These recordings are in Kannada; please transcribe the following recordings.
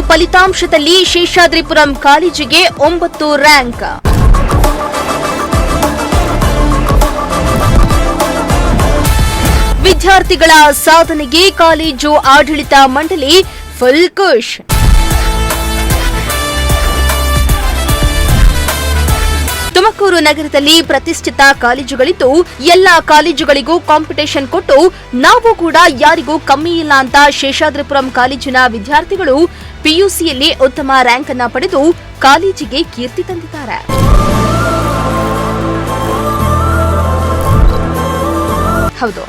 ಫಲಿತಾಂಶದಲ್ಲಿ ಶೇಷಾದ್ರಿಪುರಂ ಕಾಲೇಜಿಗೆ 9 ರ್ಯಾಂಕ್. ವಿದ್ಯಾರ್ಥಿಗಳ ಸಾಧನೆಗೆ ಕಾಲೇಜು ಆಡಳಿತ ಮಂಡಳಿ ಫುಲ್ ಖುಷ್. ತುಮಕೂರು ನಗರದಲ್ಲಿ ಪ್ರತಿಷ್ಠಿತ ಕಾಲೇಜುಗಳಿದ್ದು ಎಲ್ಲ ಕಾಲೇಜುಗಳಿಗೂ ಕಾಂಪಿಟೇಷನ್ ಕೊಟ್ಟು ನಾವು ಕೂಡ ಯಾರಿಗೂ ಕಮ್ಮಿ ಇಲ್ಲ ಅಂತ ಶೇಷಾದ್ರಿಪುರಂ ಕಾಲೇಜಿನ ವಿದ್ಯಾರ್ಥಿಗಳು ಪಿಯುಸಿಯಲ್ಲಿ ಉತ್ತಮ ರ್ಯಾಂಕ್ ಅನ್ನು ಪಡೆದು ಕಾಲೇಜಿಗೆ ಕೀರ್ತಿ ತಂದಿದ್ದಾರೆ. ಹೌದು,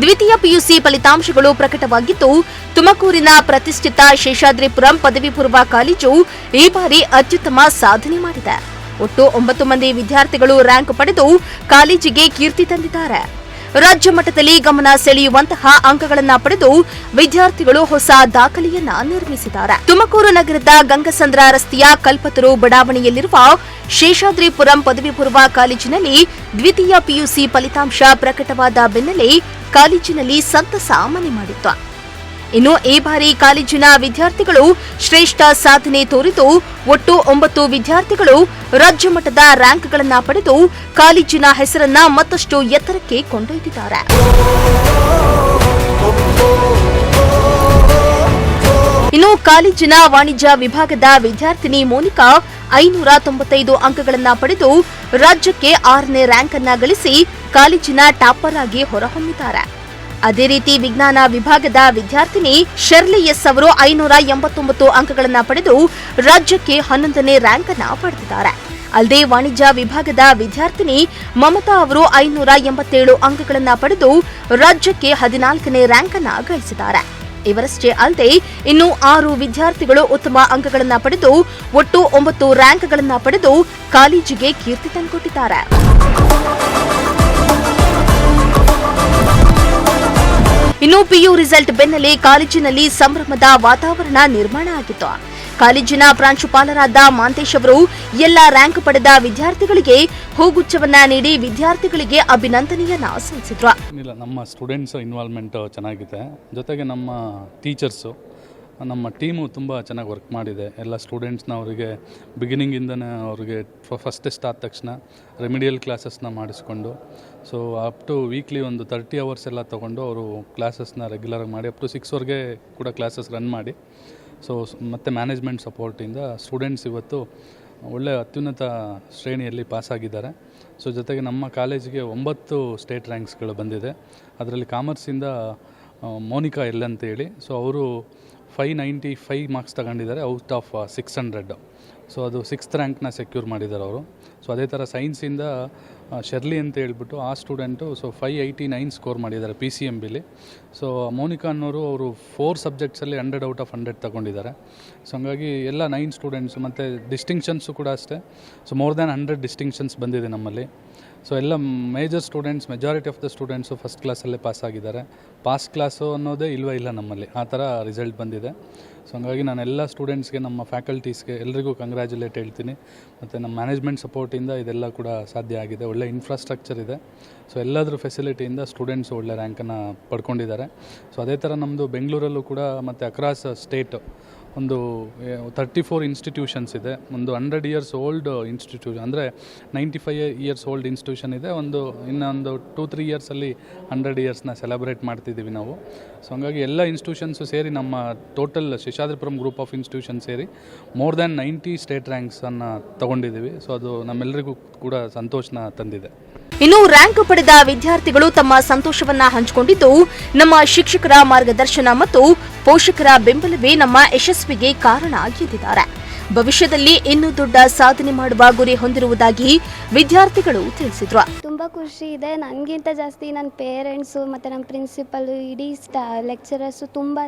ದ್ವಿತೀಯ ಪಿಯುಸಿ ಫಲಿತಾಂಶಗಳು ಪ್ರಕಟವಾಗಿದ್ದು ತುಮಕೂರಿನ ಪ್ರತಿಷ್ಠಿತ ಶೇಷಾದ್ರಿಪುರಂ ಪದವಿ ಪೂರ್ವ ಕಾಲೇಜು ಈ ಬಾರಿ ಅತ್ಯುತ್ತಮ ಸಾಧನೆ ಮಾಡಿದೆ. ಒಟ್ಟು 9 ಮಂದಿ ವಿದ್ಯಾರ್ಥಿಗಳು ರ್ಯಾಂಕ್ ಪಡೆದು ಕಾಲೇಜಿಗೆ ಕೀರ್ತಿ ತಂದಿದ್ದಾರೆ. ರಾಜ್ಯ ಮಟ್ಟದಲ್ಲಿ ಗಮನ ಸೆಳೆಯುವಂತಹ ಅಂಕಗಳನ್ನು ಪಡೆದು ವಿದ್ಯಾರ್ಥಿಗಳು ಹೊಸ ದಾಖಲೆಯನ್ನ ನಿರ್ಮಿಸಿದ್ದಾರೆ. ತುಮಕೂರು ನಗರದ ಗಂಗಸಂದ್ರ ರಸ್ತೆಯ ಕಲ್ಪತರು ಬಡಾವಣೆಯಲ್ಲಿರುವ ಶೇಷಾದ್ರಿಪುರಂ ಪದವಿ ಪೂರ್ವ ಕಾಲೇಜಿನಲ್ಲಿ ದ್ವಿತೀಯ ಪಿಯುಸಿ ಫಲಿತಾಂಶ ಪ್ರಕಟವಾದ ಬೆನ್ನಲ್ಲೇ ಕಾಲೇಜಿನಲ್ಲಿ ಸಂತಸ ಮನೆ ಮಾಡಿತ್ತು. ಇನ್ನು ಈ ಬಾರಿ ಕಾಲೇಜಿನ ವಿದ್ಯಾರ್ಥಿಗಳು ಶ್ರೇಷ್ಠ ಸಾಧನೆ ತೋರಿದ್ದು ಒಟ್ಟು 9 ವಿದ್ಯಾರ್ಥಿಗಳು ರಾಜ್ಯ ಮಟ್ಟದ ರ್ಯಾಂಕ್ಗಳನ್ನು ಪಡೆದು ಕಾಲೇಜಿನ ಹೆಸರನ್ನ ಮತ್ತಷ್ಟು ಎತ್ತರಕ್ಕೆ ಕೊಂಡೊಯ್ದಿದ್ದಾರೆ. ಇನ್ನು ಕಾಲೇಜಿನ ವಾಣಿಜ್ಯ ವಿಭಾಗದ ವಿದ್ಯಾರ್ಥಿನಿ ಮೋನಿಕಾ 595 ಅಂಕಗಳನ್ನು ಪಡೆದು ರಾಜ್ಯಕ್ಕೆ 6ನೇ ರ್ಯಾಂಕ್ ಅನ್ನ ಗಳಿಸಿ ಕಾಲೇಜಿನ ಟಾಪರ್ ಆಗಿ ಹೊರಹೊಮ್ಮಿದ್ದಾರೆ. ಅದೇ ರೀತಿ ವಿಜ್ಞಾನ ವಿಭಾಗದ ವಿದ್ಯಾರ್ಥಿನಿ ಶರ್ಲಿ ಎಸ್ ಅವರು 589 ಅಂಕಗಳನ್ನು ಪಡೆದು ರಾಜ್ಯಕ್ಕೆ 11ನೇ ರ್ಯಾಂಕ್ ಅನ್ನು ಪಡೆದಿದ್ದಾರೆ. ಅಲ್ಲದೆ ವಾಣಿಜ್ಯ ವಿಭಾಗದ ವಿದ್ಯಾರ್ಥಿನಿ ಮಮತಾ ಅವರು 587 ಅಂಕಗಳನ್ನು ಪಡೆದು ರಾಜ್ಯಕ್ಕೆ 14ನೇ ರ್ಯಾಂಕ್ ಅನ್ನು ಗಳಿಸಿದ್ದಾರೆ. ಇವರಷ್ಟೇ ಅಲ್ಲದೆ ಇನ್ನು 6 ವಿದ್ಯಾರ್ಥಿಗಳು ಉತ್ತಮ ಅಂಕಗಳನ್ನು ಪಡೆದು ಒಟ್ಟು 9 ರ್ಯಾಂಕ್ಗಳನ್ನು ಪಡೆದು ಕಾಲೇಜಿಗೆ ಕೀರ್ತಿ ತಂದುಕೊಟ್ಟಿದ್ದಾರೆ. ಇನ್ನು ಪಿಯು ರಿಸಲ್ಟ್ ಬೆನ್ನಲ್ಲೇ ಕಾಲೇಜಿನಲ್ಲಿ ಸಂಭ್ರಮದ ವಾತಾವರಣ ನಿರ್ಮಾಣ ಆಗಿತ್ತು. ಕಾಲೇಜಿನ ಪ್ರಾಂಶುಪಾಲರಾದ ಮಾಂತೇಶ್ ಅವರು ಎಲ್ಲ ರ್ಯಾಂಕ್ ಪಡೆದ ವಿದ್ಯಾರ್ಥಿಗಳಿಗೆ ಹೂಗುಚ್ಛವನ್ನ ನೀಡಿ ವಿದ್ಯಾರ್ಥಿಗಳಿಗೆ ಅಭಿನಂದನೆಯನ್ನ ಸಲ್ಲಿಸಿದ್ರು. ನಮ್ಮ ಸ್ಟೂಡೆಂಟ್ಸ್ ಇನ್ವಾಲ್ವ್ಮೆಂಟ್ ಚೆನ್ನಾಗಿದೆ, ಜೊತೆಗೆ ನಮ್ಮ ಟೀಚರ್ಸು ನಮ್ಮ ಟೀಮು ತುಂಬ ಚೆನ್ನಾಗಿ ವರ್ಕ್ ಮಾಡಿದೆ. ಎಲ್ಲ ಸ್ಟೂಡೆಂಟ್ಸ್ನ ಅವರಿಗೆ ಬಿಗಿನಿಂಗಿಂದನೇ ಅವ್ರಿಗೆ ಫಸ್ಟ್ ಟೆಸ್ಟ್ ಆದ ತಕ್ಷಣ ರೆಮಿಡಿಯಲ್ ಕ್ಲಾಸಸ್ನ ಮಾಡಿಸ್ಕೊಂಡು ಸೊ ಅಪ್ ಟು ವೀಕ್ಲಿ ಒಂದು 30 ಅವರ್ಸ್ ಎಲ್ಲ ತೊಗೊಂಡು ಅವರು ಕ್ಲಾಸಸ್ನ ರೆಗ್ಯುಲರಾಗಿ ಮಾಡಿ ಅಪ್ ಟು 6ವರೆಗೆ ಕೂಡ ಕ್ಲಾಸಸ್ ರನ್ ಮಾಡಿ ಸೊ ಮತ್ತು ಮ್ಯಾನೇಜ್ಮೆಂಟ್ ಸಪೋರ್ಟಿಂದ ಸ್ಟೂಡೆಂಟ್ಸ್ ಇವತ್ತು ಒಳ್ಳೆಯ ಅತ್ಯುನ್ನತ ಶ್ರೇಣಿಯಲ್ಲಿ ಪಾಸಾಗಿದ್ದಾರೆ. ಸೊ ಜೊತೆಗೆ ನಮ್ಮ ಕಾಲೇಜಿಗೆ 9 ಸ್ಟೇಟ್ ರ್ಯಾಂಕ್ಸ್ಗಳು ಬಂದಿದೆ. ಅದರಲ್ಲಿ ಕಾಮರ್ಸಿಂದ ಮೋನಿಕಾ ಎಲ್ ಅಂತೇಳಿ ಸೊ ಅವರು 595 ಮಾರ್ಕ್ಸ್ ತಗೊಂಡಿದ್ದಾರೆ ಔಟ್ ಆಫ್ 600. ಸೊ ಅದು 6th ರ್ಯಾಂಕ್ನ ಸೆಕ್ಯೂರ್ ಮಾಡಿದ್ದಾರೆ ಅವರು. ಸೊ ಅದೇ ಥರ ಸೈನ್ಸಿಂದ ಶರ್ಲಿ ಅಂತ ಹೇಳ್ಬಿಟ್ಟು ಆ ಸ್ಟೂಡೆಂಟು ಸೊ 589 ಸ್ಕೋರ್ ಮಾಡಿದ್ದಾರೆ PCMBಲಿ. ಸೊ ಮೋನಿಕಾ ಅನ್ನೋರು ಅವರು 4 ಸಬ್ಜೆಕ್ಟ್ಸಲ್ಲಿ 100 ಔಟ್ ಆಫ್ 100 ತಗೊಂಡಿದ್ದಾರೆ. ಸೊ ಹಂಗಾಗಿ ಎಲ್ಲ 9 ಸ್ಟೂಡೆಂಟ್ಸು ಮತ್ತು ಡಿಸ್ಟಿಂಕ್ಷನ್ಸು ಕೂಡ ಅಷ್ಟೇ. ಸೊ ಮೋರ್ ದ್ಯಾನ್ 100 ಡಿಸ್ಟಿಂಕ್ಷನ್ಸ್ ಬಂದಿದೆ ನಮ್ಮಲ್ಲಿ. ಸೊ ಎಲ್ಲ major students majority of the students first ಕ್ಲಾಸಲ್ಲೇ ಪಾಸ್ ಆಗಿದ್ದಾರೆ. ಪಾಸ್ ಕ್ಲಾಸು ಅನ್ನೋದೇ ಇಲ್ಲ ನಮ್ಮಲ್ಲಿ, ಆ ಥರ ರಿಸಲ್ಟ್ ಬಂದಿದೆ. ಸೊ ಹಂಗಾಗಿ ನಾನು ಎಲ್ಲ ಸ್ಟೂಡೆಂಟ್ಸ್ಗೆ ನಮ್ಮ ಫ್ಯಾಕಲ್ಟೀಸ್ಗೆ ಎಲ್ರಿಗೂ ಕಂಗ್ರ್ಯಾಚುಲೇಟ್ ಹೇಳ್ತೀನಿ. ಮತ್ತು ನಮ್ಮ ಮ್ಯಾನೇಜ್ಮೆಂಟ್ ಸಪೋರ್ಟಿಂದ ಇದೆಲ್ಲ ಕೂಡ ಸಾಧ್ಯ ಆಗಿದೆ. ಒಳ್ಳೆ ಇನ್ಫ್ರಾಸ್ಟ್ರಕ್ಚರ್ ಇದೆ. ಸೊ ಎಲ್ಲದ್ರ ಫೆಸಿಲಿಟಿಯಿಂದ ಸ್ಟೂಡೆಂಟ್ಸು ಒಳ್ಳೆ ರ್ಯಾಂಕನ್ನು ಪಡ್ಕೊಂಡಿದ್ದಾರೆ. ಸೊ ಅದೇ ಥರ ನಮ್ಮದು ಬೆಂಗಳೂರಲ್ಲೂ ಕೂಡ ಮತ್ತು ಅಕ್ರಾಸ್ ಸ್ಟೇಟ್ ಒಂದು 34 ಇನ್ಸ್ಟಿಟ್ಯೂಷನ್ಸ್ ಇದೆ. ಒಂದು 100 ಇಯರ್ಸ್ ಓಲ್ಡ್ ಇನ್ಸ್ಟಿಟ್ಯೂಷನ್ ಅಂದರೆ 95 ಇಯರ್ಸ್ ಓಲ್ಡ್ ಇನ್ಸ್ಟಿಟ್ಯೂಷನ್ ಇದೆ. ಇನ್ನೊಂದು 2-3 ಇಯರ್ಸಲ್ಲಿ 100 ಇಯರ್ಸ್ನ ಸೆಲೆಬ್ರೇಟ್ ಮಾಡ್ತಿದ್ದೀವಿ ನಾವು. ಸೊ ಹಂಗಾಗಿ ಎಲ್ಲ ಇನ್ಸ್ಟಿಟ್ಯೂಷನ್ಸು ಸೇರಿ ನಮ್ಮ total Seshadripuram group of institution ಸೇರಿ ಮೋರ್ ದ್ಯಾನ್ 90 ಸ್ಟೇಟ್ ರ್ಯಾಂಕ್ಸನ್ನು ತೊಗೊಂಡಿದ್ದೀವಿ. ಸೊ ಅದು ನಮ್ಮೆಲ್ಲರಿಗೂ ಕೂಡ ಸಂತೋಷನ ತಂದಿದೆ. ಇನ್ನು ರ್ಯಾಂಕ್ ಪಡೆದ ವಿದ್ಯಾರ್ಥಿಗಳು ತಮ್ಮ ಸಂತೋಷವನ್ನ ಹಂಚಿಕೊಂಡಿದ್ದು ನಮ್ಮ ಶಿಕ್ಷಕರ ಮಾರ್ಗದರ್ಶನ ಮತ್ತು ಪೋಷಕರ ಬೆಂಬಲವೇ ನಮ್ಮ ಯಶಸ್ವಿಗೆ ಕಾರಣ ಎಂದಿದ್ದಾರೆ. ಭವಿಷ್ಯದಲ್ಲಿ ಇನ್ನೂ ದೊಡ್ಡ ಸಾಧನೆ ಮಾಡುವ ಗುರಿ ಹೊಂದಿರುವುದಾಗಿ ವಿದ್ಯಾರ್ಥಿಗಳು ತಿಳಿಸಿದ್ರು. ತುಂಬಾ ಖುಷಿ ಇದೆ. ನನಗಿಂತ ಜಾಸ್ತಿ ನನ್ನ ಪೇರೆಂಟ್ಸು ಮತ್ತು ನಮ್ಮ ಪ್ರಿನ್ಸಿಪಲ್ ಇಡೀ ಲೆಕ್ಚರರ್ಸು ತುಂಬಾ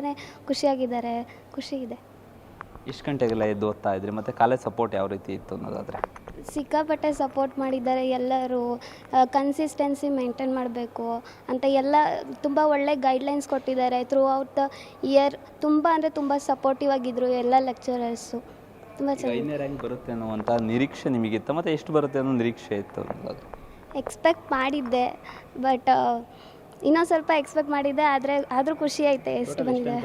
ಖುಷಿಯಾಗಿದ್ದಾರೆ. ಖುಷಿ ಇದೆ. ಎಷ್ಟು ಗಂಟೆಗೆಲ್ಲ ಎದ್ದು ಓದ್ತಾ ಇದ್ರಿ ಮತ್ತು ಕಾಲೇಜ್ ಸಪೋರ್ಟ್ ಯಾವ ರೀತಿ ಇತ್ತು ಅನ್ನೋದಾದರೆ? ಸಿಕ್ಕಾಪಟ್ಟೆ ಸಪೋರ್ಟ್ ಮಾಡಿದ್ದಾರೆ ಎಲ್ಲರೂ. ಕನ್ಸಿಸ್ಟೆನ್ಸಿ ಮೇಂಟೈನ್ ಮಾಡಬೇಕು ಅಂತ ಎಲ್ಲ ತುಂಬ ಒಳ್ಳೆ ಗೈಡ್ಲೈನ್ಸ್ ಕೊಟ್ಟಿದ್ದಾರೆ. ಥ್ರೂ ಔಟ್ ದ ಇಯರ್ ತುಂಬ ಸಪೋರ್ಟಿವ್ ಆಗಿದ್ದರು ಎಲ್ಲ ಲೆಕ್ಚರರ್ಸು. ತುಂಬ ಚೆನ್ನಾಗಿ 5ನೇ ರ್ಯಾಂಕ್ ಬರುತ್ತೆ ಅನ್ನುವಂಥ ನಿರೀಕ್ಷೆ ನಿಮಗಿತ್ತು, ಮತ್ತು ಎಷ್ಟು ಬರುತ್ತೆ ಅನ್ನೋ ನಿರೀಕ್ಷೆ ಇತ್ತು? ಎಕ್ಸ್ಪೆಕ್ಟ್ ಮಾಡಿದ್ದೆ, ಬಟ್ ಇನ್ನೂ ಸ್ವಲ್ಪ ಎಕ್ಸ್ಪೆಕ್ಟ್ ಮಾಡಿದ್ದೆ, ಆದರೂ ಖುಷಿ ಐತೆ. ಎಷ್ಟು ಬಂದಿದೆ?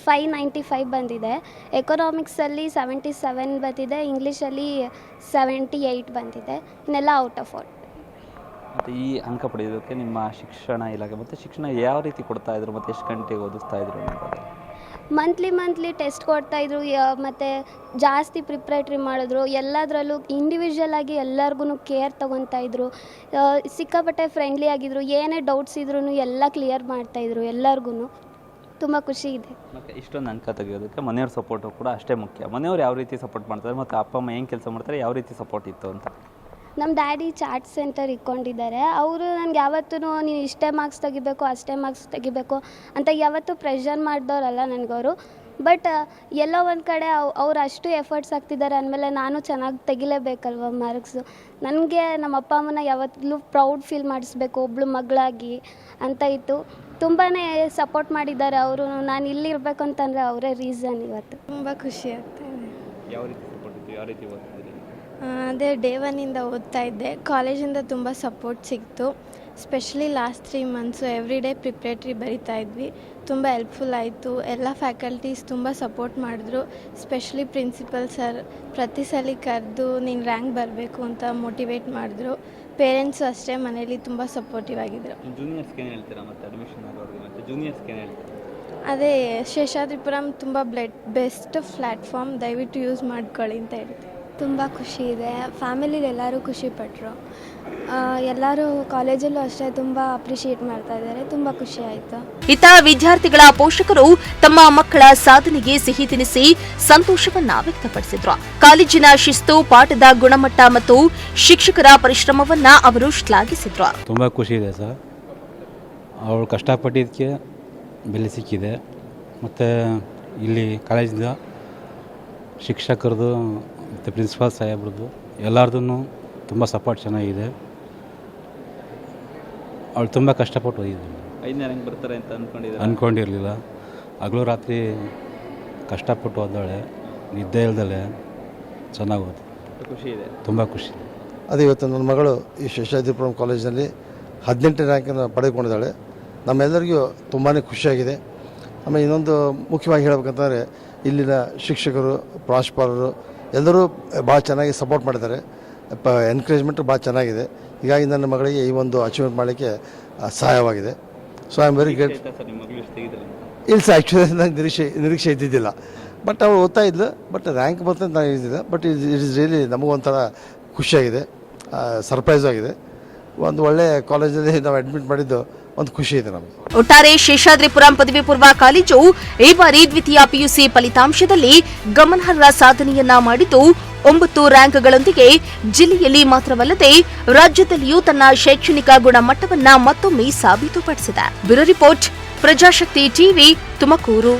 595 ಬಂದಿದೆ. ಎಕನಾಮಿಕ್ಸಲ್ಲಿ 77 ಬಂದಿದೆ, ಇಂಗ್ಲೀಷಲ್ಲಿ 78 ಬಂದಿದೆ, ಇನ್ನೆಲ್ಲ ಔಟ್ ಆಫ್ ಔಟ್. ಮತ್ತು ಈ ಅಂಕ ಪಡೆಯೋದಕ್ಕೆ ನಿಮ್ಮ ಶಿಕ್ಷಣ ಇಲಾಖೆ ಮತ್ತು ಶಿಕ್ಷಣ ಯಾವ ರೀತಿ ಕೊಡ್ತಾ ಇದ್ರು ಮತ್ತು ಎಷ್ಟು ಗಂಟೆಗೆ ಓದಿಸ್ತಾ ಇದ್ರು ಅನ್ನೋದು? ಮಂತ್ಲಿ ಟೆಸ್ಟ್ ಕೊಡ್ತಾಯಿದ್ರು, ಮತ್ತು ಜಾಸ್ತಿ ಪ್ರಿಪ್ರೇಟ್ರಿ ಮಾಡಿದ್ರು. ಎಲ್ಲದರಲ್ಲೂ ಇಂಡಿವಿಜುವಲ್ ಆಗಿ ಎಲ್ಲರಿಗೂ ಕೇರ್ ತೊಗೊತಾಯಿದ್ರು. ಸಿಕ್ಕಾಪಟ್ಟೆ ಫ್ರೆಂಡ್ಲಿ ಆಗಿದ್ರು. ಏನೇ ಡೌಟ್ಸ್ ಇದ್ರೂ ಎಲ್ಲ ಕ್ಲಿಯರ್ ಮಾಡ್ತಾಯಿದ್ರು ಎಲ್ಲರಿಗೂ. ತುಂಬ ಖುಷಿ ಇದೆ. ಮತ್ತು ಇಷ್ಟೊಂದು ಅಂಕ ತೆಗೆಯೋದಕ್ಕೆ ಮನೆಯವ್ರ ಸಪೋರ್ಟು ಕೂಡ ಅಷ್ಟೇ ಮುಖ್ಯ. ಮನೆಯವ್ರು ಯಾವ ರೀತಿ ಸಪೋರ್ಟ್ ಮಾಡ್ತಾರೆ ಮತ್ತು ಅಪ್ಪ ಅಮ್ಮ ಏನು ಕೆಲಸ ಮಾಡ್ತಾರೆ, ಯಾವ ರೀತಿ ಸಪೋರ್ಟ್ ಇತ್ತು ಅಂತ? ನಮ್ಮ ಡ್ಯಾಡಿ ಚಾಟ್ ಸೆಂಟರ್ ಇಟ್ಕೊಂಡಿದ್ದಾರೆ. ಅವರು ನನಗೆ ಯಾವತ್ತೂ ನೀನು ಇಷ್ಟೇ ಮಾರ್ಕ್ಸ್ ತೆಗಿಬೇಕು, ಅಷ್ಟೇ ಮಾರ್ಕ್ಸ್ ತೆಗಿಬೇಕು ಅಂತ ಯಾವತ್ತೂ ಪ್ರೆಷರ್ ಮಾಡಿದವರಲ್ಲ ನನಗವರು. ಬಟ್ ಎಲ್ಲೋ ಒಂದು ಕಡೆ ಅವ್ರು ಅಷ್ಟು ಎಫರ್ಟ್ಸ್ ಹಾಕ್ತಿದ್ದಾರೆ ಅಂದಮೇಲೆ ನಾನು ಚೆನ್ನಾಗಿ ತೆಗಿಲೇಬೇಕಲ್ವ ಮಾರ್ಕ್ಸು. ನನಗೆ ನಮ್ಮ ಅಪ್ಪ ಅಮ್ಮನ ಯಾವತ್ತೂ ಪ್ರೌಡ್ ಫೀಲ್ ಮಾಡಿಸ್ಬೇಕು ಒಬ್ಳು ಮಗಳಾಗಿ ಅಂತ ಇತ್ತು. ತುಂಬಾ ಸಪೋರ್ಟ್ ಮಾಡಿದ್ದಾರೆ ಅವರು. ನಾನು ಇಲ್ಲಿರ್ಬೇಕು ಅಂತಂದರೆ ಅವರೇ ರೀಸನ್ ಇವತ್ತು. ತುಂಬ ಖುಷಿ ಆಗ್ತಾಯಿದೆ. ಯಾವ ರೀತಿ ಸಪೋರ್ಟ್ ಇತ್ತು, ಯಾವ ರೀತಿ ಓದ್ತಿದ್ರಿ? ಅದೇ ಡೇ ಒನ್ನಿಂದ ಓದ್ತಾ ಇದ್ದೆ. ಕಾಲೇಜಿಂದ ತುಂಬ ಸಪೋರ್ಟ್ ಸಿಕ್ತು. Specially last 3 months every day preparatory ಬರಿತಾ ಇದ್ವಿ. ತುಂಬ ಹೆಲ್ಪ್ಫುಲ್ ಆಯಿತು. ಎಲ್ಲ ಫ್ಯಾಕಲ್ಟೀಸ್ ತುಂಬ ಸಪೋರ್ಟ್ ಮಾಡಿದ್ರು. ಸ್ಪೆಷಲಿ ಪ್ರಿನ್ಸಿಪಲ್ ಸರ್ ಪ್ರತಿ ಸಲ ಕರೆದು ನೀನು ರ್ಯಾಂಕ್ ಬರಬೇಕು ಅಂತ ಮೋಟಿವೇಟ್ ಮಾಡಿದ್ರು. ಪೇರೆಂಟ್ಸು ಅಷ್ಟೇ ಮನೇಲಿ ತುಂಬ ಸಪೋರ್ಟಿವ್ ಆಗಿದ್ರು. ಜೂನಿಯರ್ಸ್ಗೆ ಏನು ಹೇಳ್ತೀರಾ ಮತ್ತು ಅಡ್ಮಿಷನ್ ಆಗೋರಿಗೆ ಮತ್ತು ಜೂನಿಯರ್ಸ್ಗೆ ಏನು ಹೇಳ್ತೀರಾ? ಅದೇ ಶೇಷಾದ್ರಿಪುರಂ ತುಂಬ ಬೆಸ್ಟ್ ಪ್ಲ್ಯಾಟ್ಫಾರ್ಮ್, ದಯವಿಟ್ಟು ಯೂಸ್ ಮಾಡ್ಕೊಳ್ಳಿ ಅಂತ ಹೇಳ್ತೀನಿ. ತುಂಬ ಖುಷಿ ಇದೆ. ಫ್ಯಾಮಿಲಿಲಿ ಎಲ್ಲರೂ ಖುಷಿಪಟ್ಟರು. ಎಲ್ಲರೂ ಕಾಲೇಜಲ್ಲೂ ಅಷ್ಟೇ ತುಂಬ ಅಪ್ರಿಷಿಯೇಟ್ ಮಾಡ್ತಾ ಇದ್ದಾರೆ. ತುಂಬ ಖುಷಿ ಆಯಿತು. ಇತ್ತ ವಿದ್ಯಾರ್ಥಿಗಳ ಪೋಷಕರು ತಮ್ಮ ಮಕ್ಕಳ ಸಾಧನೆಗೆ ಸಿಹಿ ತಿನಿಸಿ ಸಂತೋಷವನ್ನ ವ್ಯಕ್ತಪಡಿಸಿದ್ರು. ಕಾಲೇಜಿನ ಶಿಸ್ತು, ಪಾಠದ ಗುಣಮಟ್ಟ ಮತ್ತು ಶಿಕ್ಷಕರ ಪರಿಶ್ರಮವನ್ನ ಅವರು ಶ್ಲಾಘಿಸಿದ್ರು. ತುಂಬ ಖುಷಿ ಇದೆ ಸರ್. ಅವಳು ಕಷ್ಟಪಟ್ಟಿದ್ದಕ್ಕೆ ಬೆಲೆ ಸಿಕ್ಕಿದೆ. ಮತ್ತು ಇಲ್ಲಿ ಕಾಲೇಜಿಂದ ಶಿಕ್ಷಕರದು ಮತ್ತು ಪ್ರಿನ್ಸಿಪಾಲ್ ಸಾಹೇಬ್ರದ್ದು ಎಲ್ಲರದೂ ತುಂಬ ಸಪೋರ್ಟ್ ಚೆನ್ನಾಗಿದೆ. ಅವಳು ತುಂಬ ಕಷ್ಟಪಟ್ಟು ಓದಿದ್ದಾಳೆ. 5ನೇ ರ್ಯಾಂಕ್ ಬರ್ತಾರೆ ಅಂತ ಅಂದ್ಕೊಂಡಿರಲಿಲ್ಲ. ಹಗಲು ರಾತ್ರಿ ಕಷ್ಟಪಟ್ಟು ಓದಾಳೆ, ನಿದ್ದೆ ಇಲ್ದಲೆ ಚೆನ್ನಾಗಿ ಓದಿ. ಖುಷಿ ಇದೆ, ತುಂಬ ಖುಷಿ. ಅದೇ ಇವತ್ತು ನನ್ನ ಮಗಳು ಈ ಶೇಷಾದ್ರಿಪುರಂ ಕಾಲೇಜಿನಲ್ಲಿ 18ನೇ ರ್ಯಾಂಕನ್ನು ಪಡೆದುಕೊಂಡಿದ್ದಾಳೆ. ನಮ್ಮೆಲ್ಲರಿಗೂ ತುಂಬಾ ಖುಷಿಯಾಗಿದೆ. ಆಮೇಲೆ ಇನ್ನೊಂದು ಮುಖ್ಯವಾಗಿ ಹೇಳಬೇಕಂತಂದರೆ ಇಲ್ಲಿನ ಶಿಕ್ಷಕರು, ಪ್ರಾಂಶುಪಾಲರು ಎಲ್ಲರೂ ಭಾಳ ಚೆನ್ನಾಗಿ ಸಪೋರ್ಟ್ ಮಾಡಿದ್ದಾರೆ. ಎನ್ಕರೇಜ್ಮೆಂಟು ಭಾಳ ಚೆನ್ನಾಗಿದೆ. ಹೀಗಾಗಿ ನನ್ನ ಮಗಳಿಗೆ ಈ ಒಂದು ಅಚೀವ್ಮೆಂಟ್ ಮಾಡಲಿಕ್ಕೆ ಸಹಾಯವಾಗಿದೆ. So I am very great. ಇಲ್ಲ ಸರ್, ಆ್ಯಕ್ಚುಲಿ ನನಗೆ ನಿರೀಕ್ಷೆ ಇದ್ದಿದ್ದಿಲ್ಲ. ಬಟ್ ಅವಳು ಓದ್ತಾ ಇದ್ಲು. ಬಟ್ ರ್ಯಾಂಕ್ ಬರ್ತಂತ ನಾನು ಇದ್ದಿದ್ದಿಲ್ಲ. ಬಟ್ ಇಟ್ ಇಸ್ ರಿಯಲಿ ನಮಗೊಂಥರ ಖುಷಿಯಾಗಿದೆ, ಸರ್ಪ್ರೈಸ್ ಆಗಿದೆ. ಒಂದು ಒಳ್ಳೆಯ ಕಾಲೇಜಲ್ಲಿ ನಾವು ಅಡ್ಮಿಟ್ ಮಾಡಿದ್ದು ಒಂದು ಖುಷಿ ಇದೆ ನಮಗೆ. ಒಟ್ಟಾರೆ ಶೇಷಾದ್ರಿಪುರಂ ಪದವಿ ಪೂರ್ವ ಕಾಲೇಜು ಈ ಬಾರಿ ದ್ವಿತೀಯ ಪಿಯುಸಿ ಫಲಿತಾಂಶದಲ್ಲಿ ಗಮನಾರ್ಹ ಸಾಧನೆಯನ್ನ ಮಾಡಿದ್ದು 9 ರ್ಯಾಂಕ್ಗಳೊಂದಿಗೆ ಜಿಲ್ಲೆಯಲ್ಲಿ ಮಾತ್ರವಲ್ಲದೆ ರಾಜ್ಯದಲ್ಲಿಯೂ ತನ್ನ ಶೈಕ್ಷಣಿಕ ಗುಣಮಟ್ಟವನ್ನ ಮತ್ತೊಮ್ಮೆ ಸಾಬೀತುಪಡಿಸಿದೆ. Bureau report, Prajashakti TV, Tumakuru.